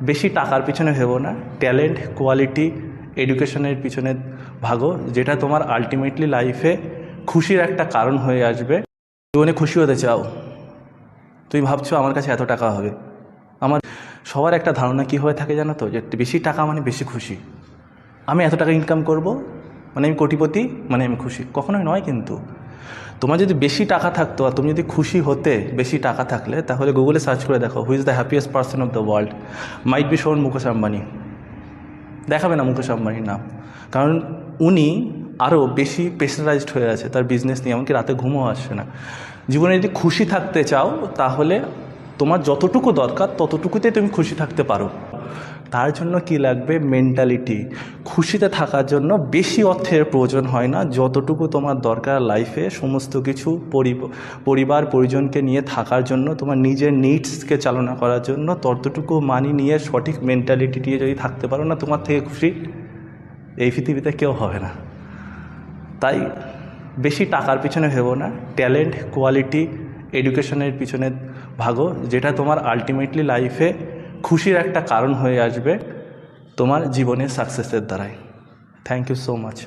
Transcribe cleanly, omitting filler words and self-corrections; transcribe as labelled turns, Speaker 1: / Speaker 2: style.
Speaker 1: বেশি টাকার পিছনে ভেবো না, ট্যালেন্ট, কোয়ালিটি, এডুকেশনের পিছনে ভাগো, যেটা তোমার আলটিমেটলি লাইফে খুশির একটা কারণ হয়ে আসবে। জীবনে খুশি হতে চাও, তুমি ভাবছো আমার কাছে এত টাকা হবে। আমার সবার একটা ধারণা কী হয়ে থাকে জানো তো, যে বেশি টাকা মানে বেশি খুশি। আমি এত টাকা ইনকাম করব মানে আমি কোটিপতি, মানে আমি খুশি। কখনোই নয়। কিন্তু তোমার যদি বেশি টাকা থাকতো আর তুমি যদি খুশি হতে বেশি টাকা থাকলে, তাহলে গুগলে সার্চ করে দেখো who is the happiest person of the world. Might be শোন মুকেশ আম্বানি। দেখাবে না মুকেশ আম্বানির নাম, কারণ উনি আরও বেশি প্রেশারাইজড হয়ে আছে তার বিজনেস নিয়ে, এমনকি রাতে ঘুমও আসছে না। জীবনে যদি খুশি থাকতে চাও, তাহলে তোমার যতটুকু দরকার ততটুকুতে তুমি খুশি থাকতে পারো। তার জন্য কি লাগবে? মেন্টালিটি। খুশিতে থাকার জন্য বেশি অর্থের প্রয়োজন হয় না, যতটুকু তোমার দরকার লাইফে সমস্ত কিছু পরিবার পরিজনকে নিয়ে থাকার জন্য, তোমার নিজের নিডসকে চালনা করার জন্য ততটুকু মানি নিয়ে সঠিক মেন্টালিটি দিয়ে যদি থাকতে পারো না, তোমার থেকে খুশি এই পৃথিবীতে কেউ হবে না। তাই বেশি টাকার পিছনে ভেবো না, ট্যালেন্ট, কোয়ালিটি, এডুকেশনের পিছনে ভাগো, যেটা তোমার আলটিমেটলি লাইফে খুশির একটা কারণ হয়ে আসবে তোমার জীবনের সাকসেসের দ্বারাই। Thank you so much.